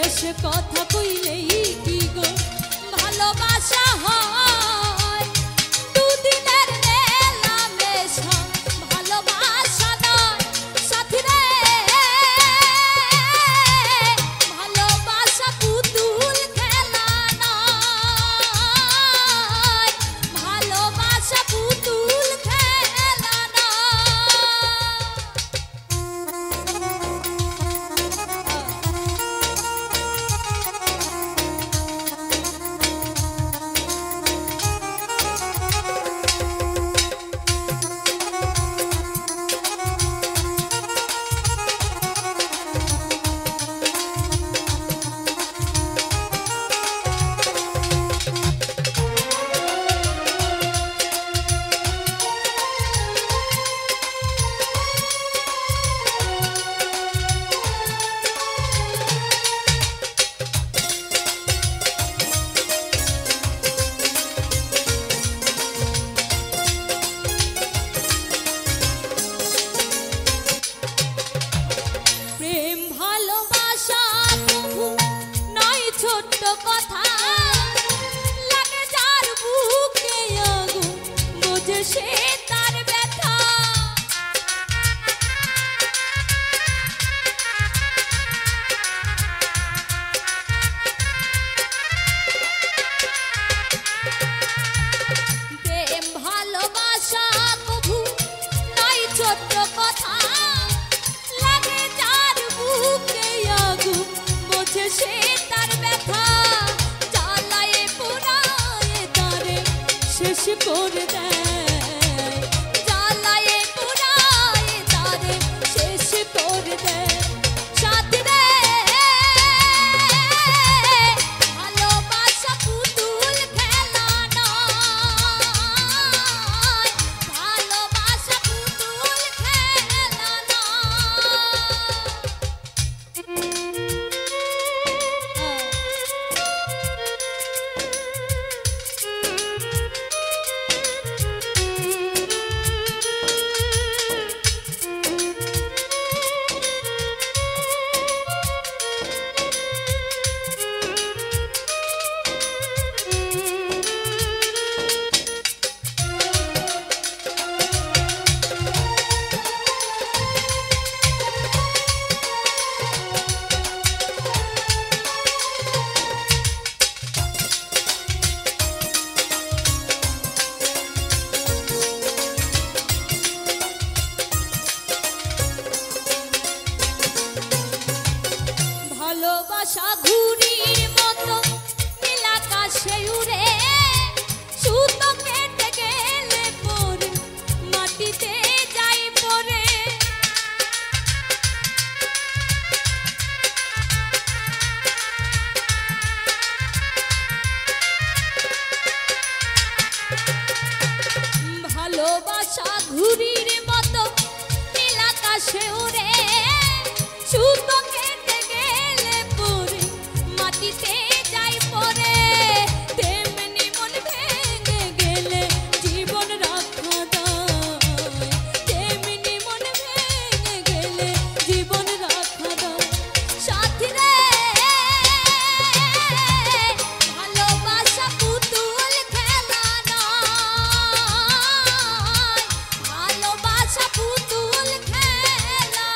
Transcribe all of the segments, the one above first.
শেষ কথা কইলেই কি গো ভালোবাসা হয় দুদিনের মেলামেশা ভালোবাসা নয় সাথী রে ভালোবাসা পুতুল খেলা নয় ভালোবাসা পুতুল খেলা শেষ করে দেয় জ্বালায়ে পুরায়ে তারে শেষ করে দেয় সাথী রে ভালোবাসা পুতুল খেলা নয় ভালোবাসা পুতুল খেলা ভালোবাসা ঘুড়ির মতো নীলাকাশে উড়ে সুতো কেটে গেলে পরে মাটিতে যাই পড়ে ভালোবাসা ঘুড়ির মতো নীলাকাশে উড়ে সুতো কেটে গেলে পরে মাটিতে যাই পড়ে তেমনি মন ভেঙে গেলে জীবন রক্ষা দেয় তেমনি মন ভেঙে গেলে জীবন রক্ষা দেয় সাথী রে ভালোবাসা পুতুল খেলা নয় ভালোবাসা পুতুল খেলা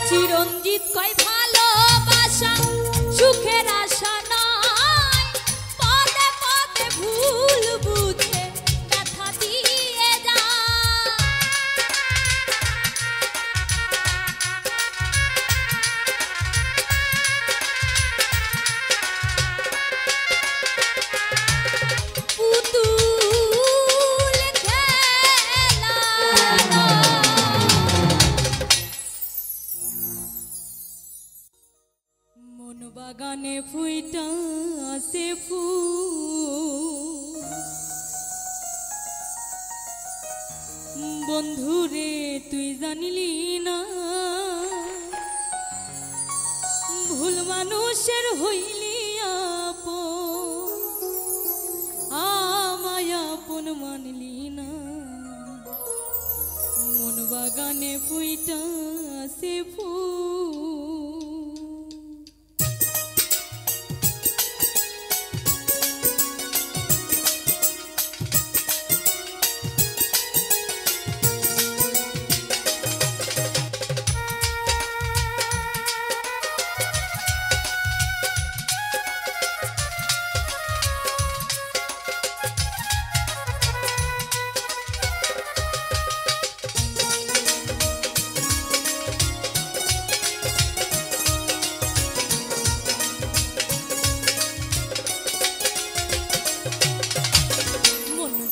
চিরঞ্জিত কয় ভালোবাসা সুখের আশা বাগানে ফুইটা আছে ফুল বন্ধুরে তুই জানিলি না ভুল মানুষের হইলি আপন আমায় আপন মানলি না মন বাগানে ফুইটা আছে ফুল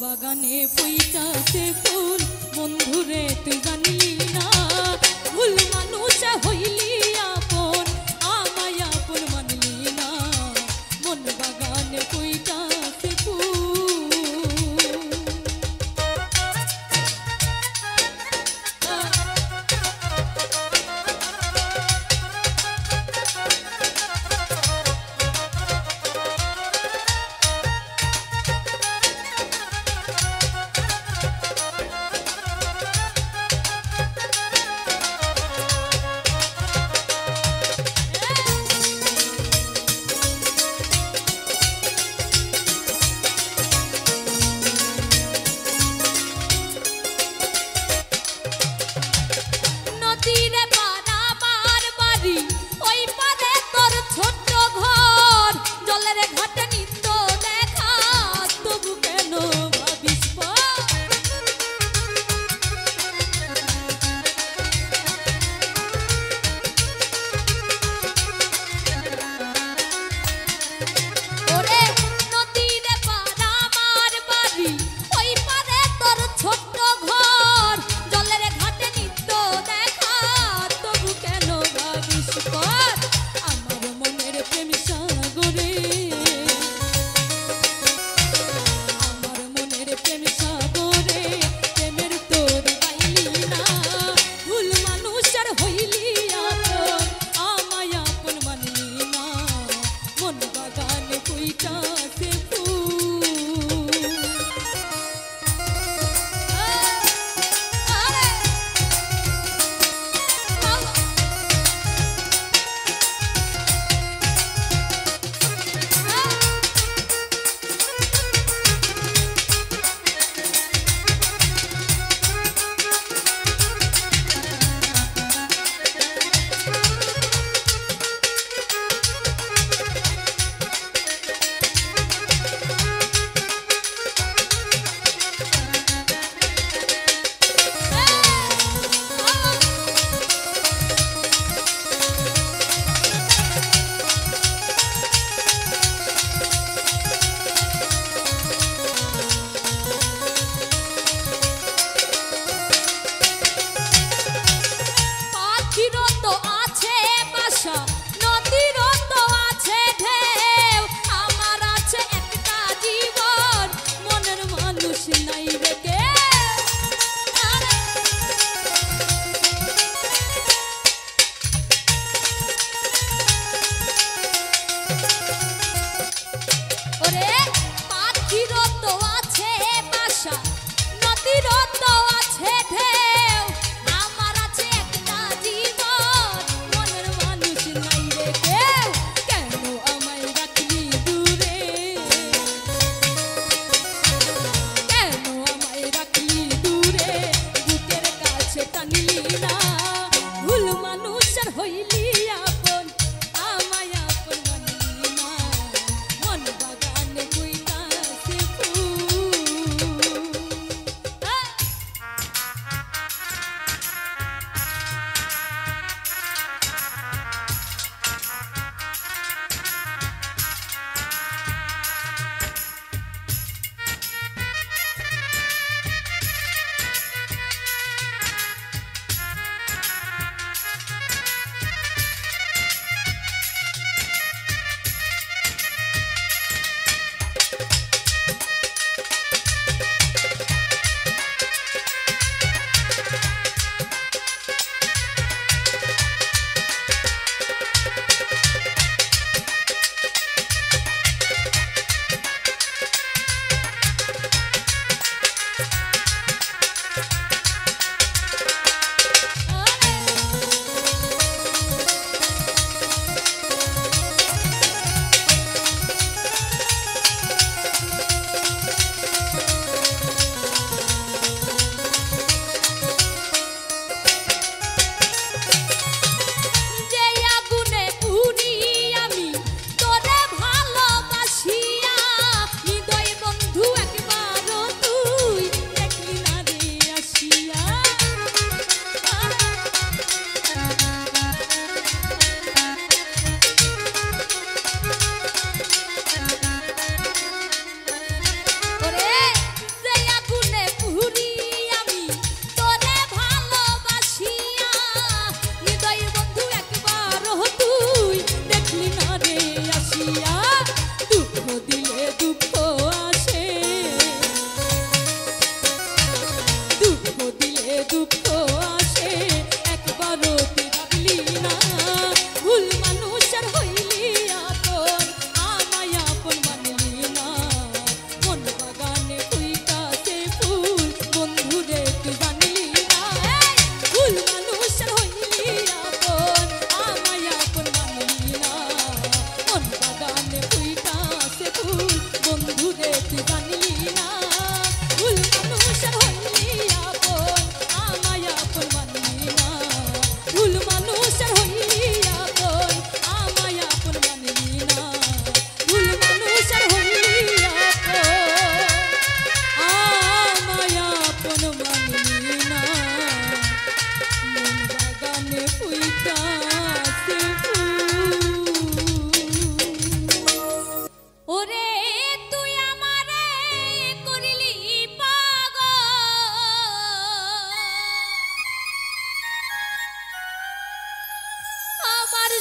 বাগানে ফুইটাছে ফুল বন্ধুরে তুই জানিলি না ভুল মানুষ হইলি আপন আমায় আপন মানলি না মন বাগানে ফুইটাছে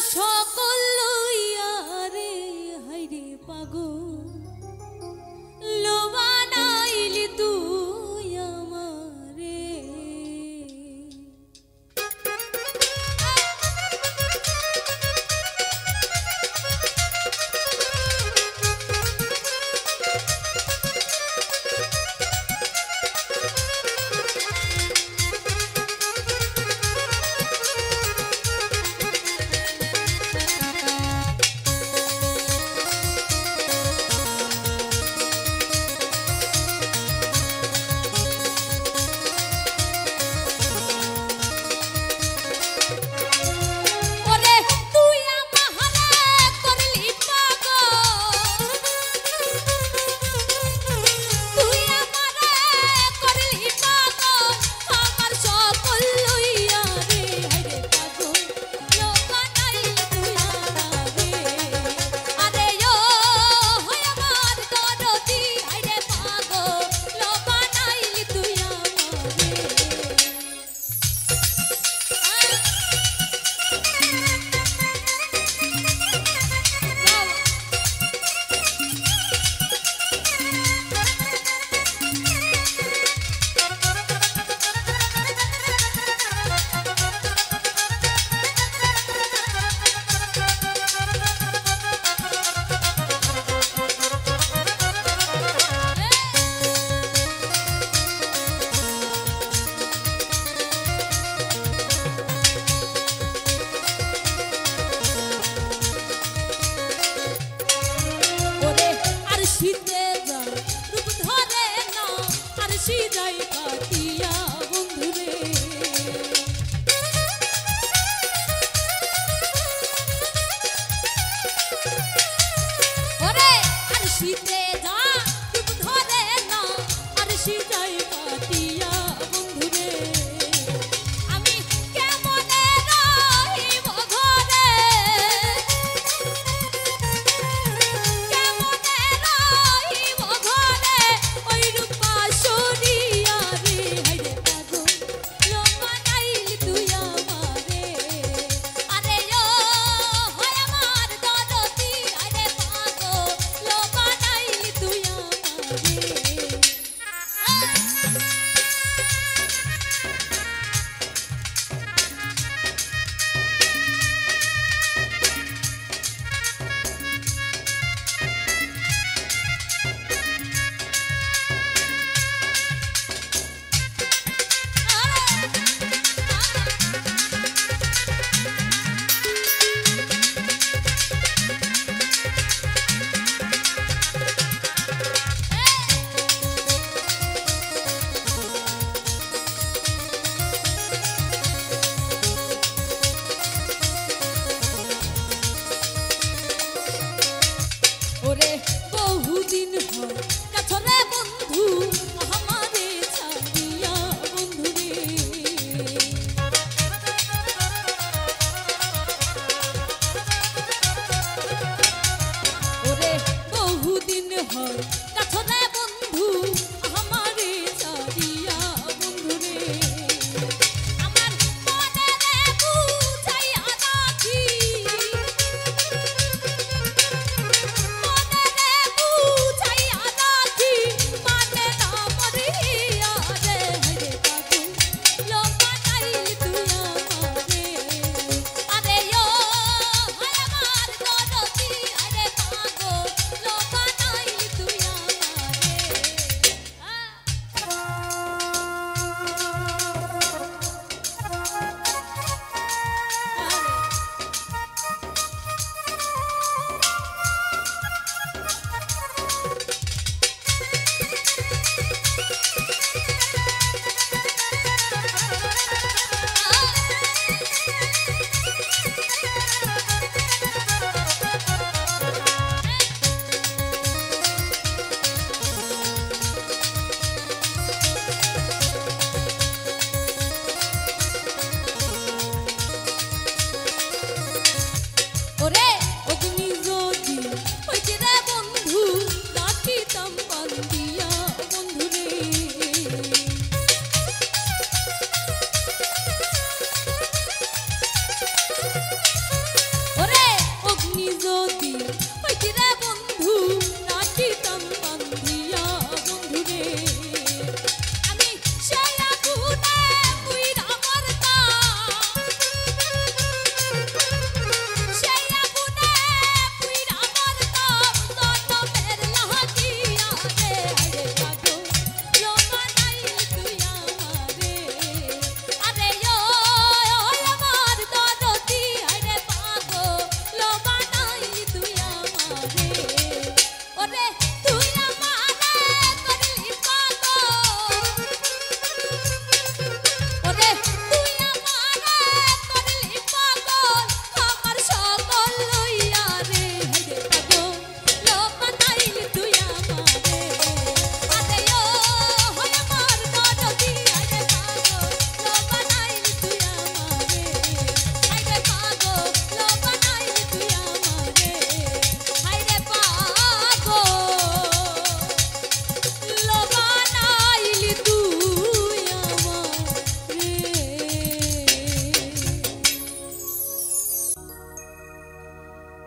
সকল লইয়া রে হাইরে পাগল লোবানাইলি তুই আমারে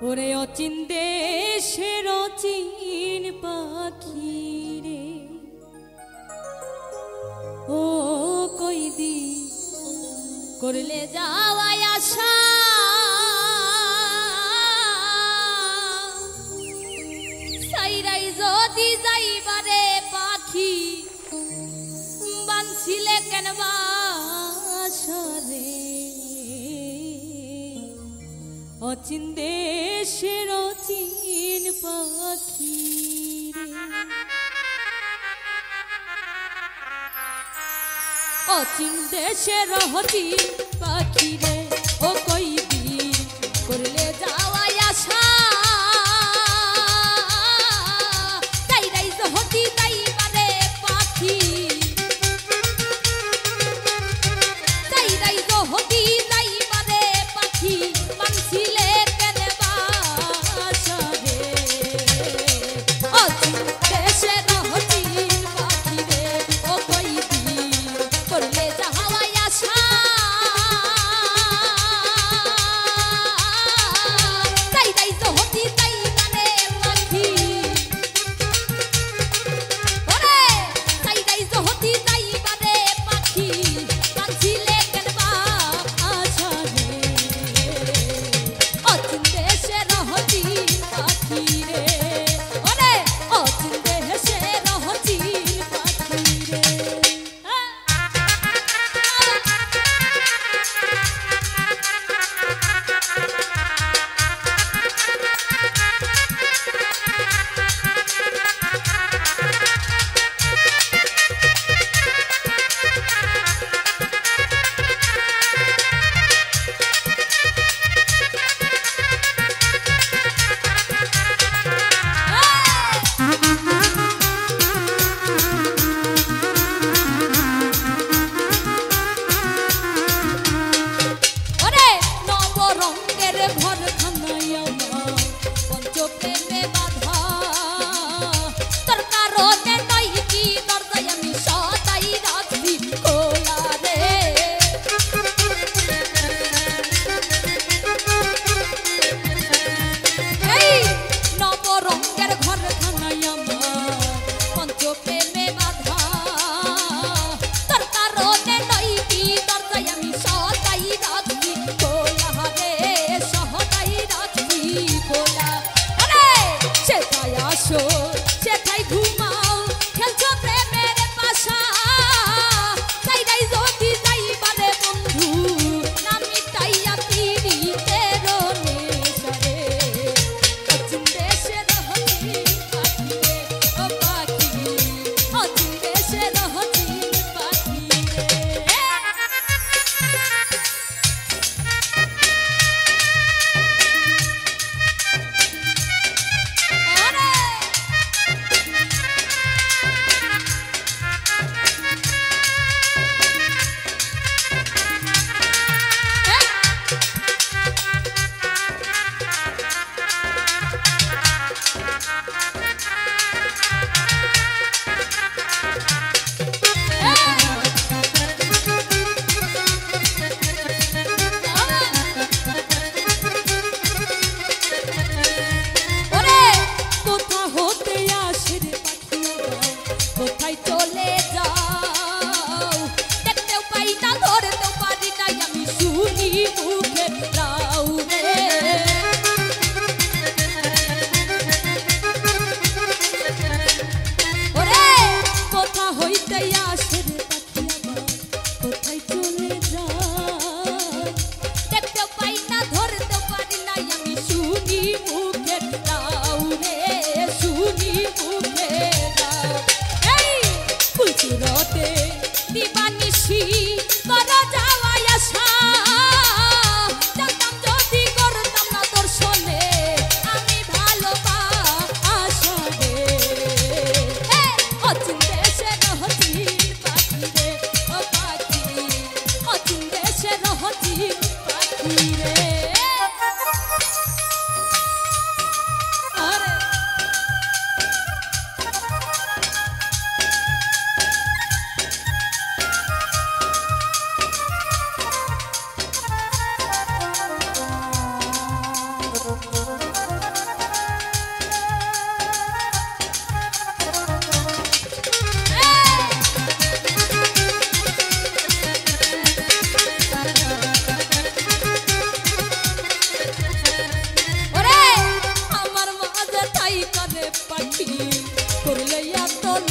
ওরে অচিন দেশের অচিন পাখি রে ও কইদি করলে যাওয়াই আশা সাইরাই যদি যাইবারে পাখি বানছিলে কেন বাসরে অচিন দেশের অচিন পাখি অচিন দেশের অচিন পাখি রে ও কইদিন করলে যাওয়াই আশা তাইরাই যদি যাইবারে পাখি তাইরাই যদি যাইবারে পাখি বানছিলে কেন বাসরে অচিন দেশের অচিন পাখি রে ও কইদিন করলে যাওয়াই আশা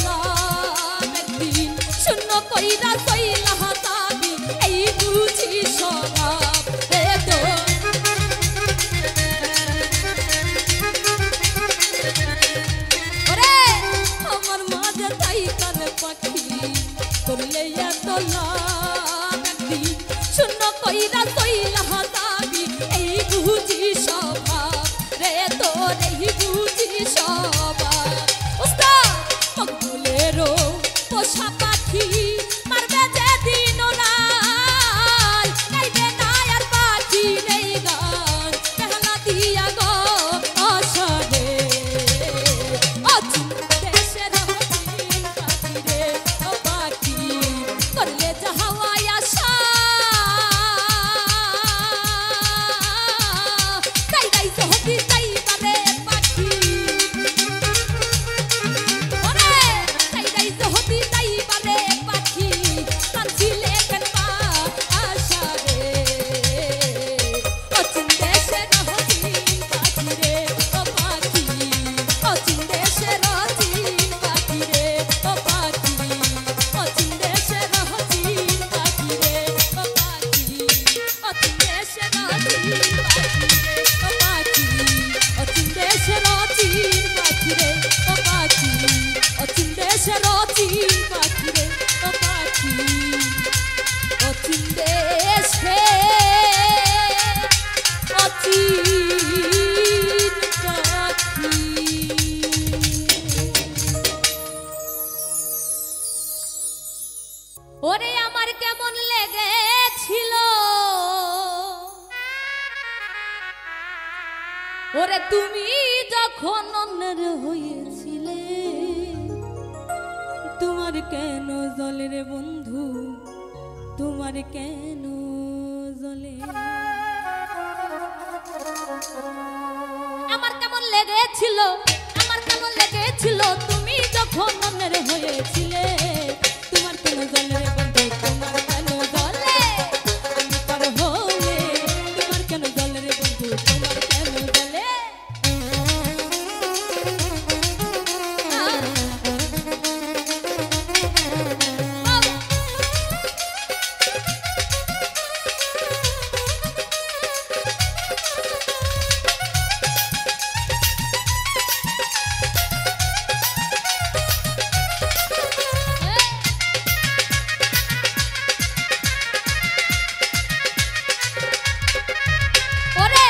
লাভ একদিন শূন্য কইরা চইলা যাবি এই বুঝি স্বভাব রে তোর ওরে আমার মাঝে থাইকার পাখি করলে এত লাভ একদিন শূন্য কইরা চইলা যাবি এই বুঝি স্বভাব রে তোর এই বুঝি স্বভাব উস্তাদ মকবুলেরও পোষা পাখি মারবে যে দিন রাত গাইবে না আর পাখি নেই গান কেহলা দিয়া গো আশারে অচিন দেশের হচিন পাখি রে ও পাখি করলে যাহাওয়াই আশা তাই গাই হতি তাই পারে পাখি ওরে তাই গাই হতি তাই পারে পাখি কাঁদছিলে কেন পা আশা রে অচিন দেশের হচিন পাখি রে ও পাখি অচিন দেশের হচিন পাখি রে ও পাখি অচিন দেশের হচিন পাখি রে ও পাখি অচিন দেশের হচিন পাখি রে ও পাখি অচিন দেশের হচিন পাখি রে ও পাখি অচিন দেশের হচিন পাখি রে ও পাখি অচিন দেশে অচিন পাখি ওরে আমার কেমন লেগেছিল ওরে তুমি যখন অন্যের হয়েছিলে তোমার কেন জলে রে বন্ধু তোমার কেন জলে আমার কেমন লেগেছিল তুমি যখন অন্যের হয়েছিলে তোমার কেন জলে রে বন্ধু তোমার কেন জলে আমি পার হলে তোমার কেন জলে রে বন্ধু তোমার কেন জলে ওরে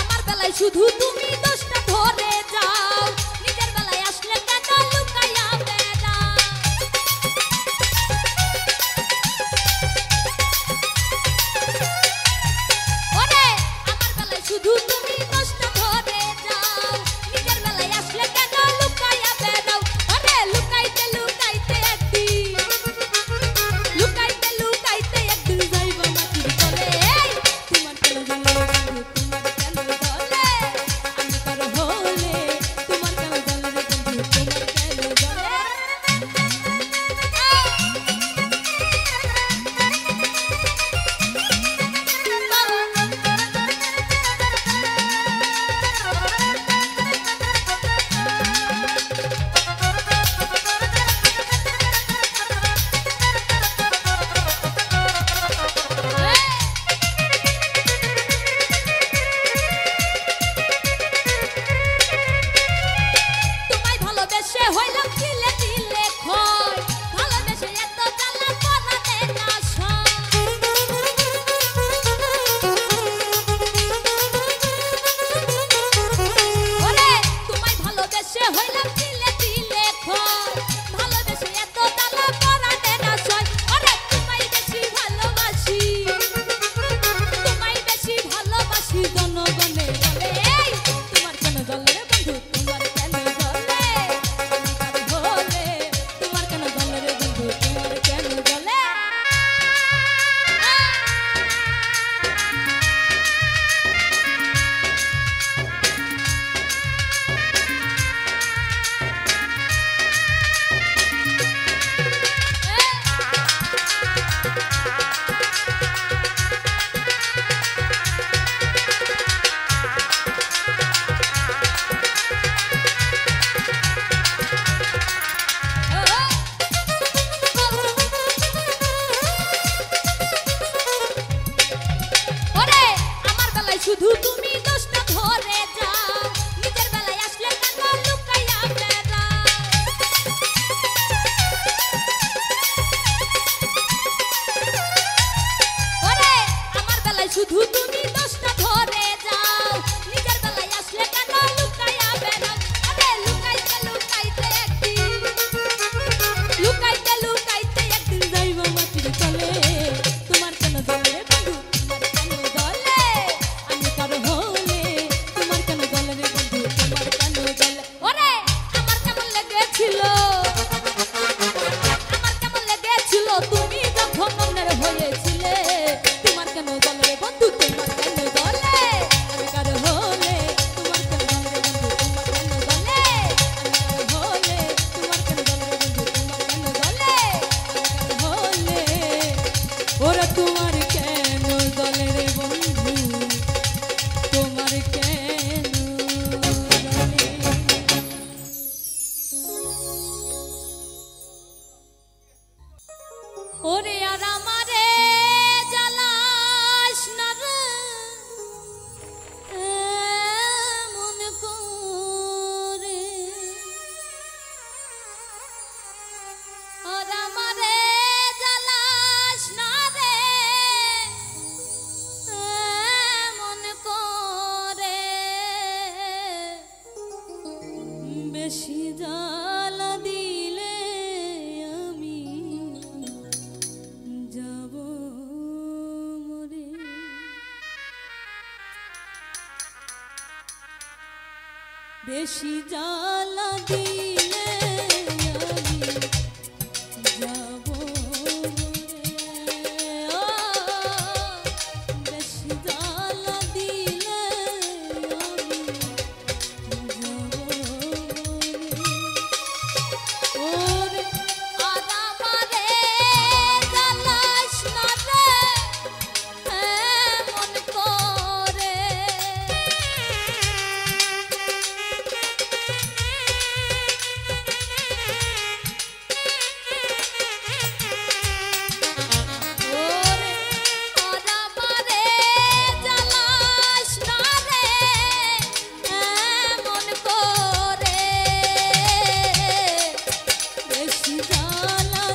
আমার বেলায় শুধু তুমি দোষটা ধরে যাও নিজের বেলায় আসলে কেন লুকাইয়া বেড়াও ওরে আমার বেলায় শুধু তুমি দোষটা ধরে যাও নিজের বেলায় আসলে কেন লুকাইয়া বেড়াও ওরে লুকাইতে একদিন যাইবা মাটির তলে তোমার কেন জলে বন্ধু তোমার কেন জলে আমি পার বেশি জ্বালা দিলে আমি যাব মরে। বেশি জ্বালা দিলে আমি যাব মরে। ও বেশি জ্বালা দিলে আমি যাব মরে। ওরে আর আমারে জ্বালাস না রে এমন করে। বেশি জ্বালা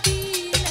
দিলে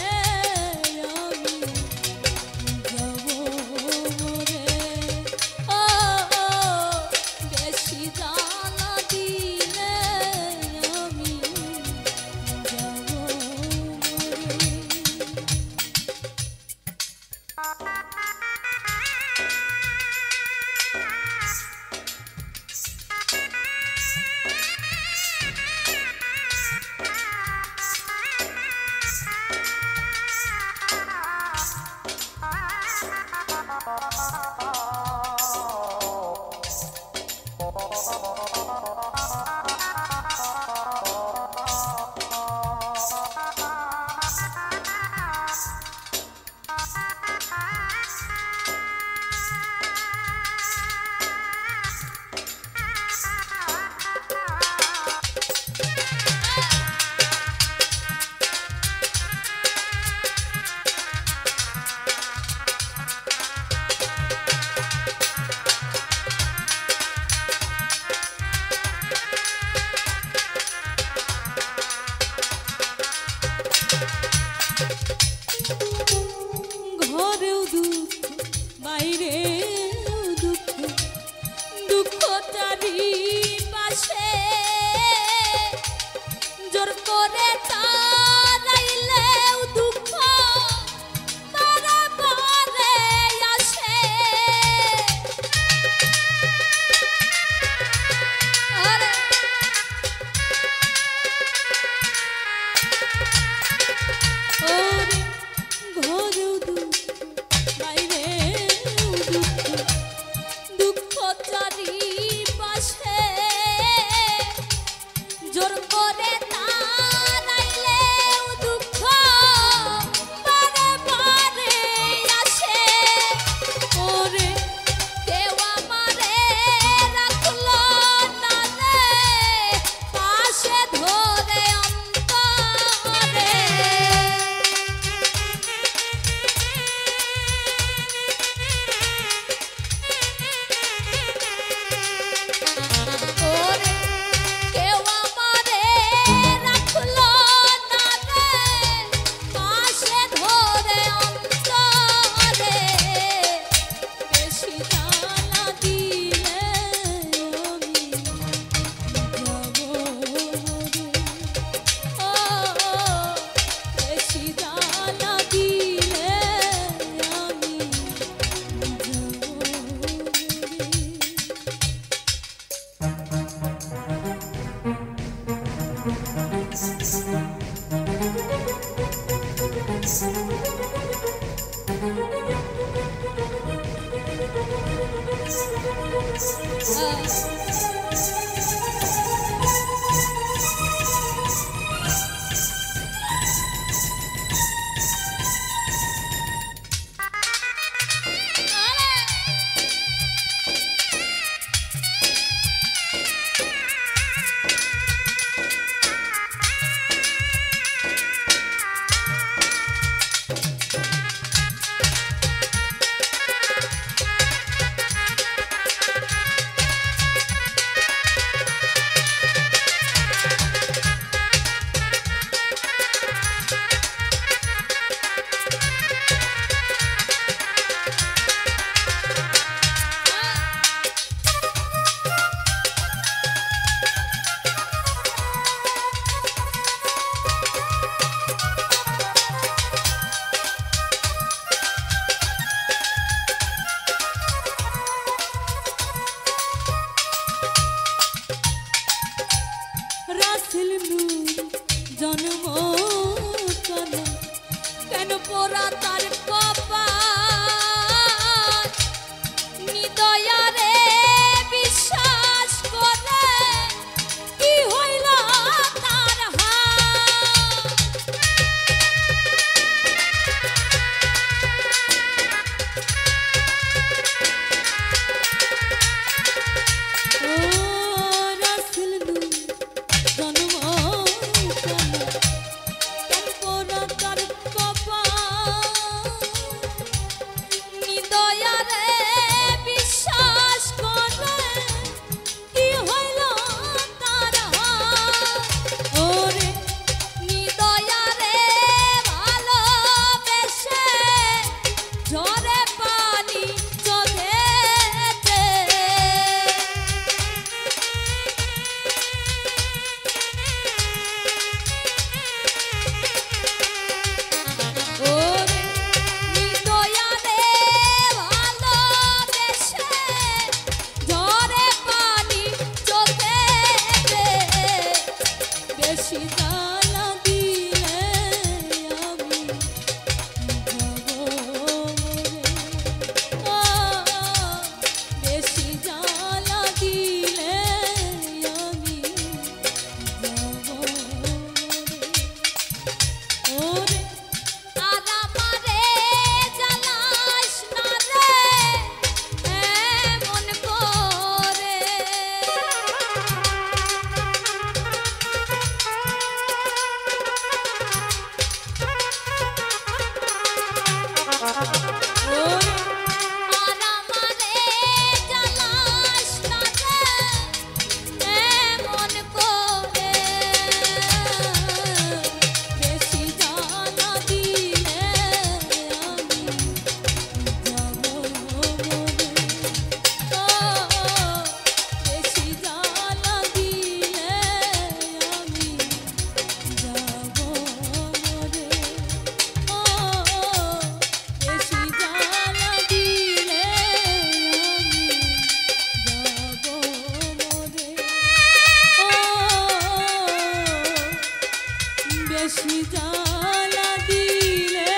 জ্বালা দিলে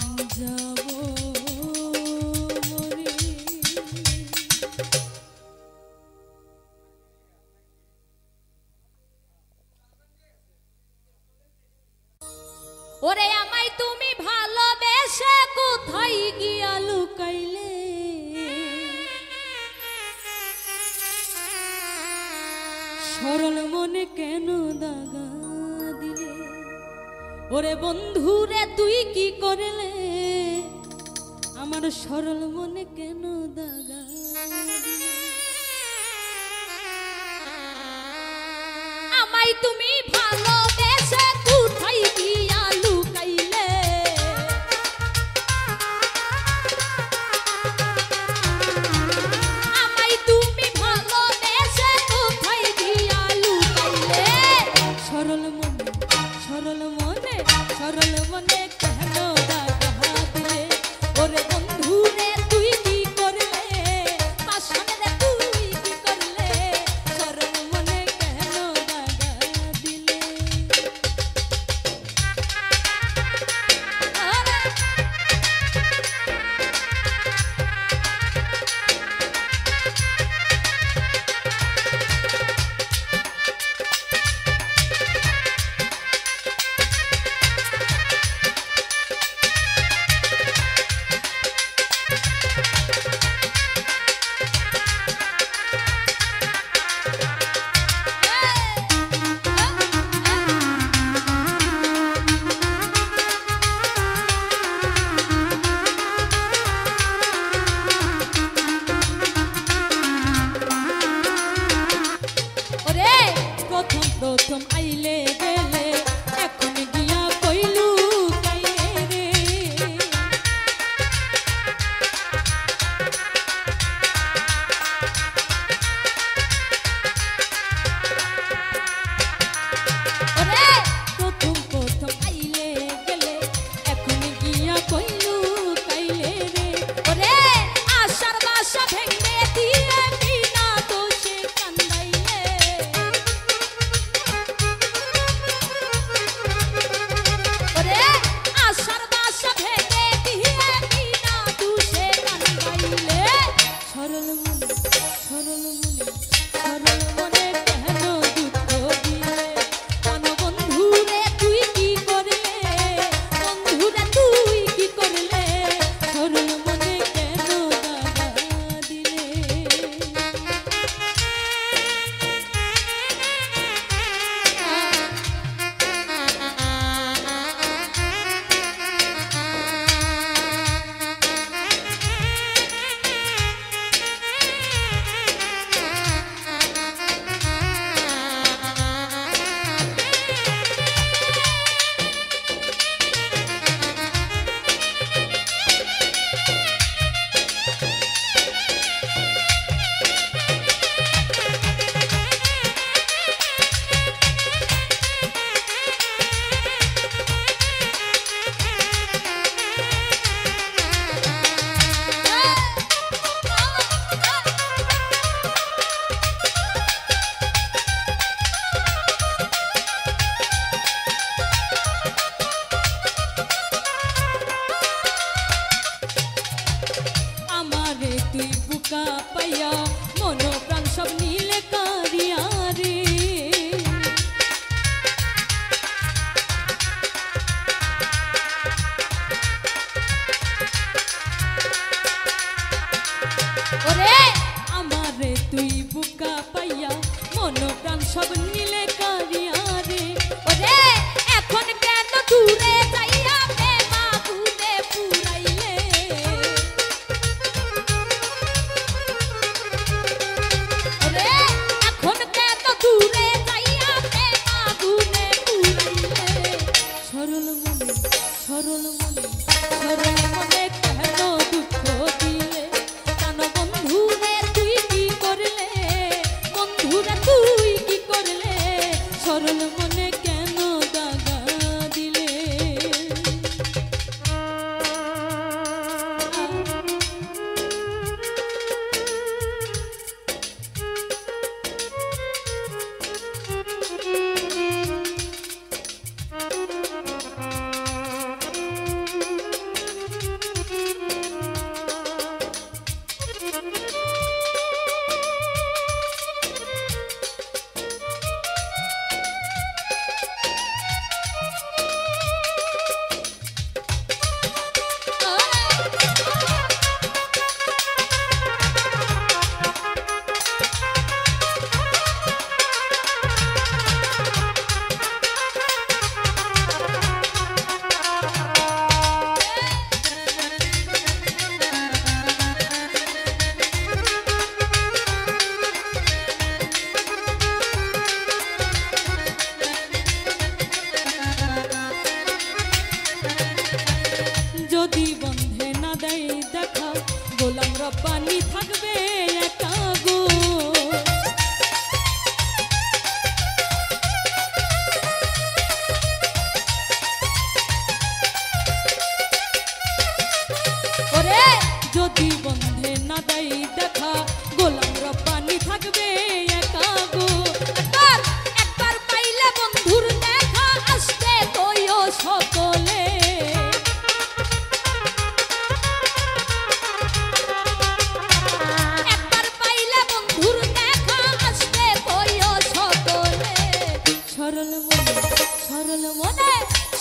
আমি যাব মরে। ওরে আমায় তুমি ভালোবেসে কোথায় গিয়া লুকাইলে, সরল মনে কেন দাগা দিলে। ওরে বন্ধুরে তুই কি করলে, আমার সরল মনে কেন দাগা দিলে। আমায় তুমি ভালোবেসে কোথায় গিয়া লুকাইলে, আমায় তুমি ভালোবেসে কোথায় গিয়া লুকাইলে। সরল মনে সরল মনে সরল মনে কেন দাগা দিলে। ওরে বন্ধুরে তুই কি করলে, পাশানে তুই কি করলে, সরল মনে কেন দাগা দিলে। ওরে প্রথম প্রথম আইলে গেলে, এখন গিয়া কইলু কাইলে রে। ওরে প্রথম প্রথম আইলে গেলে, এখন গিয়া কইলু কাইলে রে। ওরে আশার বাসা ভেঙে দিয়ে বিনা দোষে কান্দাইলে। ওরে আশার বাসা ভেঙে দিয়ে বিনা দোষে কান্দাইলে। সরল মনে সরল মনে সরল মনে কেন দুঃখ দিলে। কেন বন্ধুরে তুই কি করলে, বন্ধুরে তুই কি করলে, সরল মনে কেন দাগা দিলে। আমারে তুই বুকা পাইয়া মন প্রাণ সব নীলে কারিয়া রে। ওরে আমারে তুই বুকা পাইয়া মন প্রাণ সব নীলে কারিয়া রে। ওরে এখন কেন দূরে যাইয়া প্রেম আগুনে পুরাইলে। ওরে এখন কেন দূরে যাইয়া প্রেম আগুনে পুরাইলে। সরল মনে সরল মনে সরল মনে কেন দুঃখ দিলে। কেন বন্ধুরে তুই কি করলে, বন্ধুরে তুই কি করলে, সরল মনে কেন দাগা দিলে।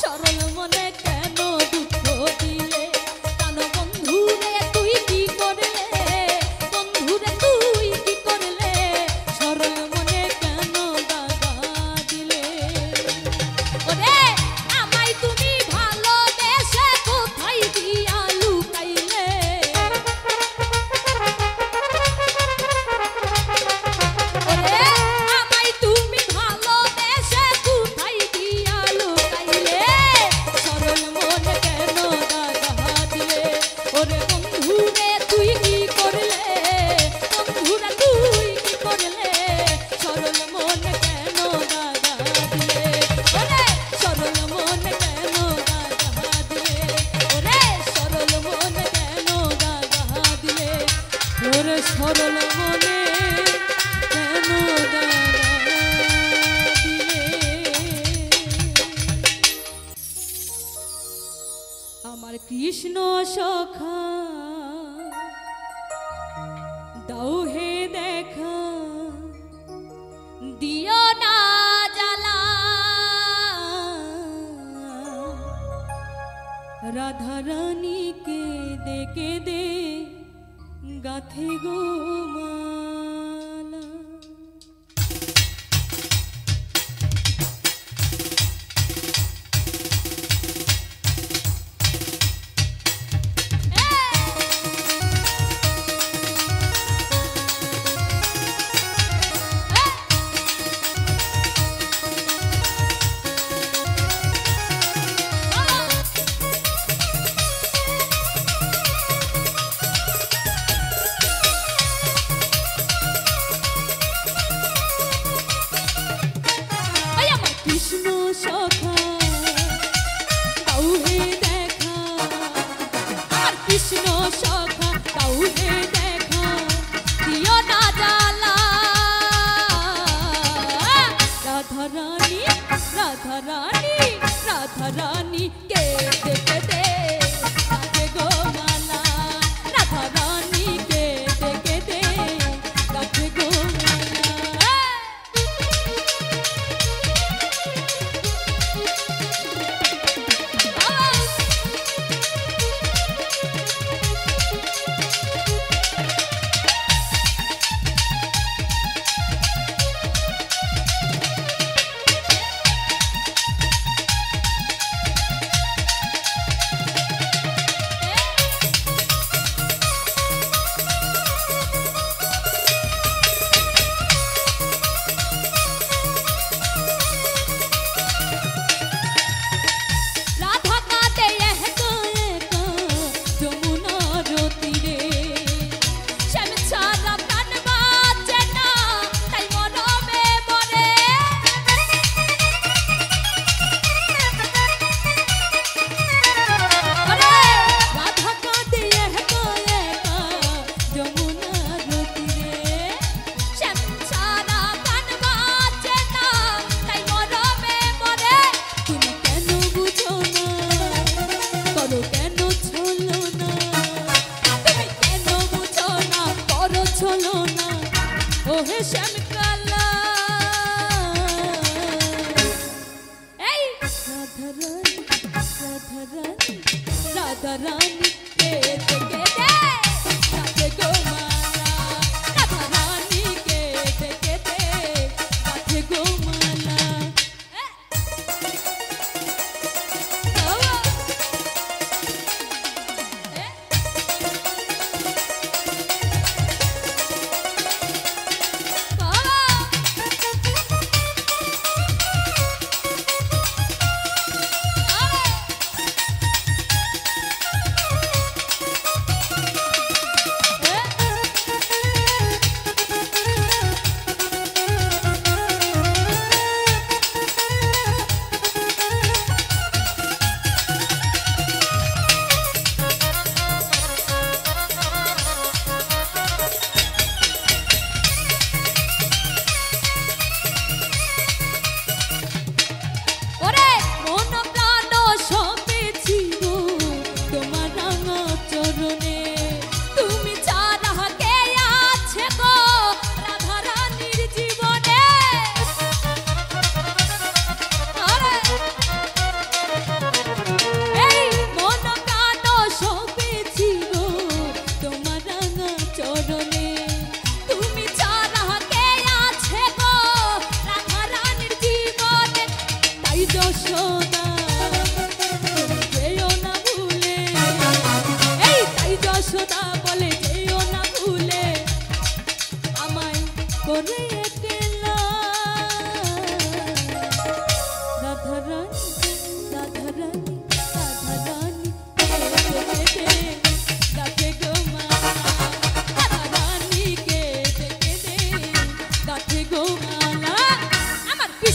সরল মনে কেন দুঃখ দিলে কেন বন্ধুরে তুই কি করলে বন্ধুরে তুই কি করলে সরল মনে কেন দাগা দিলে ওরে আমায় তুমি ভালোবেসে কোথায় দিয়া লুকাইলে ওরে আমায় তুমি ভালোবেসে কোথায় দিয়া লুকাইলে সরল মন কেন দাগা দিলে ওরে বন্ধুরে তুই কি করলে বন্ধুরে তুই কি করলে সরল মন কেন দাগা দিলে ওরে সরল মন কেন দাগা দিলে ওরে সরল মন কেন দাগা দিলে ওরে সরল মনে কেন দাগা দিলে আমার কৃষ্ণ সখা দাও হে দেখা দিও না জ্বালা রাধা রানীকে দেখে দে গাথে গো মালা কৃষ্ণ সখা দাও হে দেখা আর কৃষ্ণ সখা দাও হে দেখা দিও না জ্বালা রাধা রানী রাধা রানী রাধা রানী কে দেখে দে গাথে গো মালা রাধা রানী কে দেখে দে গাথে গো মালা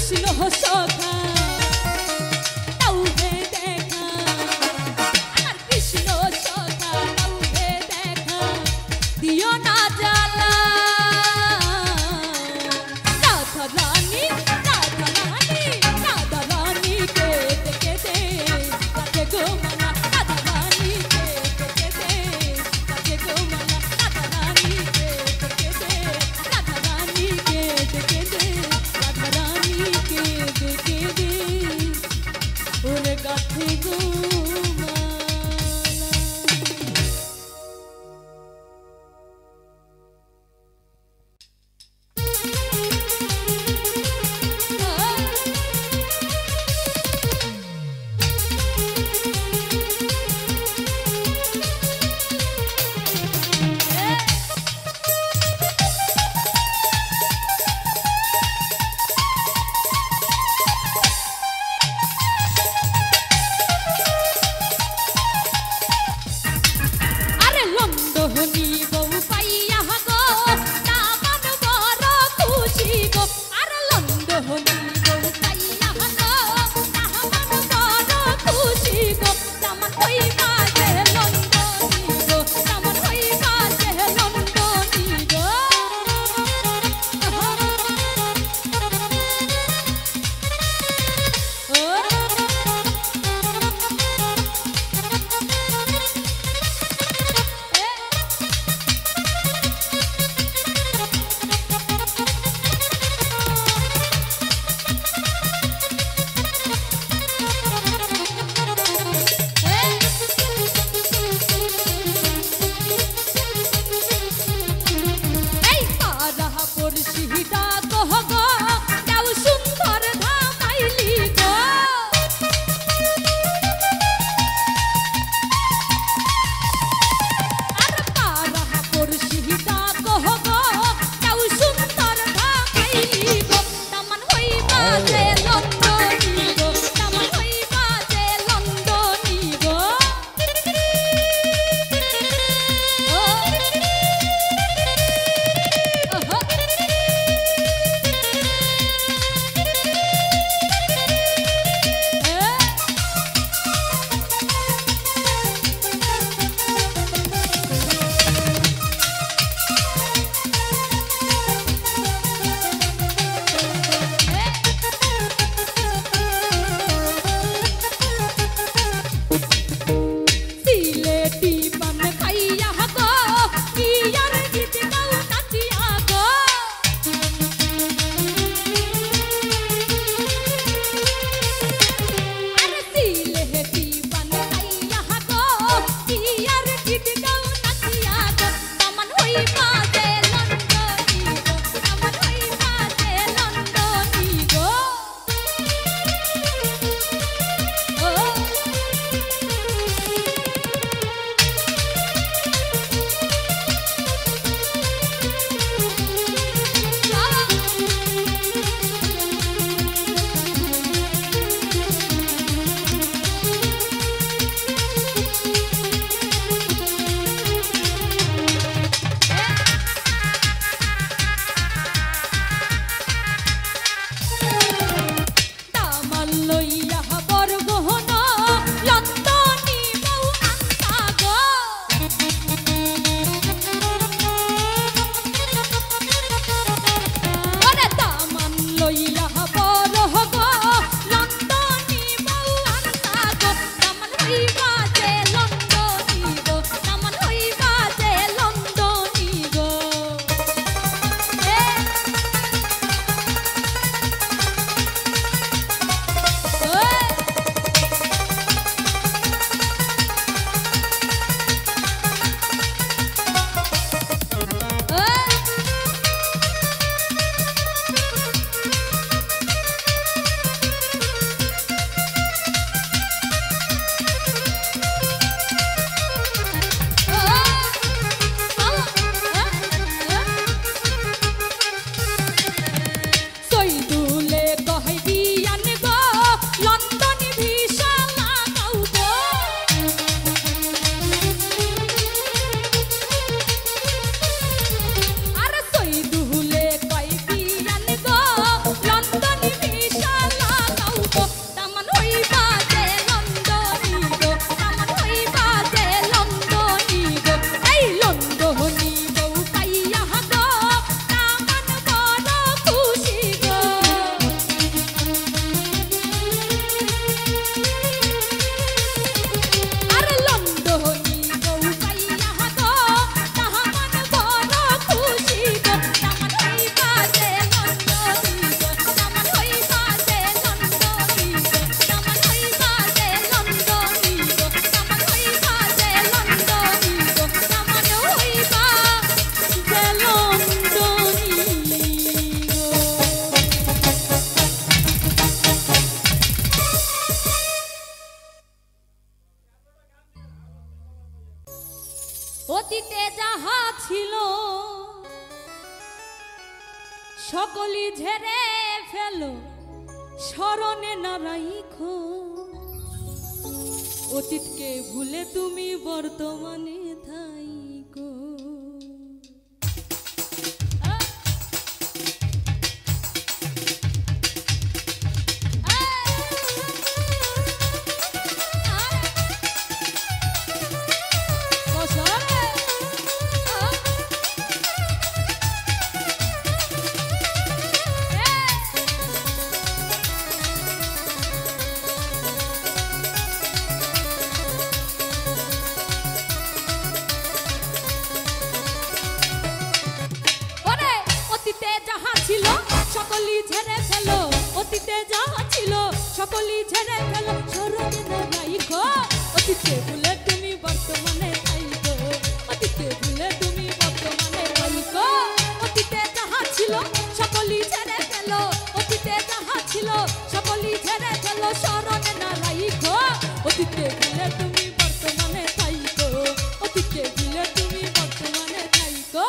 কৃষ্ণ সখা তাও হে দেখা, আমার কৃষ্ণ সখা তাও হে দেখা, দিও না জ্বালা। রাধা রানী রাধা রানী রাধা রানী কেঁদে কেঁদে কাঁদে গো মালা, রাধা রানী কেঁদে কেঁদে কাঁদে গো মালা, রাধা রানী কেঁদে কেঁদে, রাধা রানী কেঁদে কেঁদে, রাধা রানী কেঁদে কেঁদে। সকলি ঝেড়ে ফেলো স্মরণে না রাইখো অতীতকে ভুলে তুমি বর্তমানে থাইকো। সকলি ঝেড়ে ফেলো অতীতে যাহা ছিল সকলি ঝেড়ে ফেলো স্মরণে না রাইখো অতীতে ভুলে তুমি বর্তমানে থাইকো অতীতে ভুলে তুমি বর্তমানে থাইকো অতীতে যাহা ছিল সকলি ঝেড়ে ফেলো অতীতে যাহা ছিল সকলি ঝেড়ে ফেলো স্মরণে না রাইখো অতীতে ভুলে তুমি বর্তমানে থাইকো অতীতে ভুলে তুমি বর্তমানে থাইকো।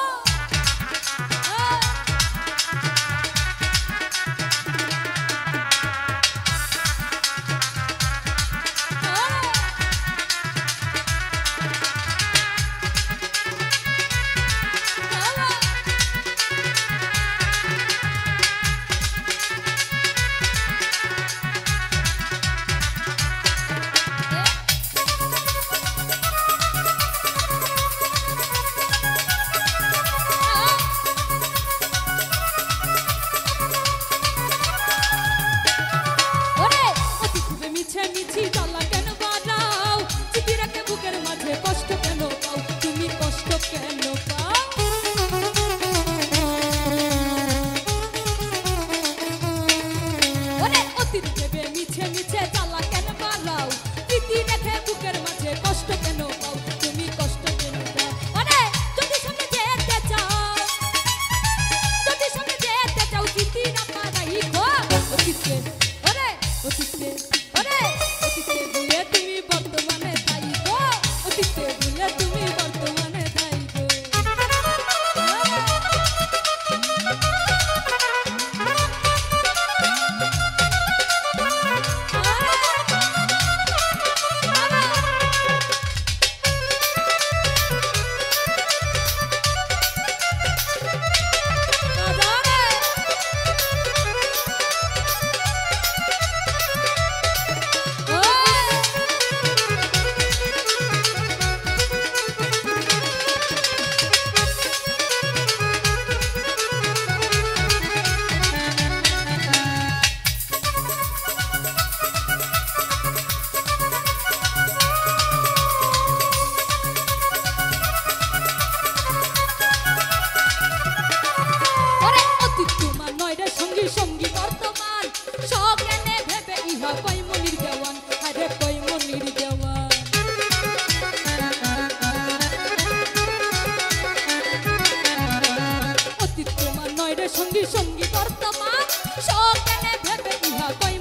সঙ্গী সঙ্গী বর্তমান সজ্ঞানে ভেবে ইহা কই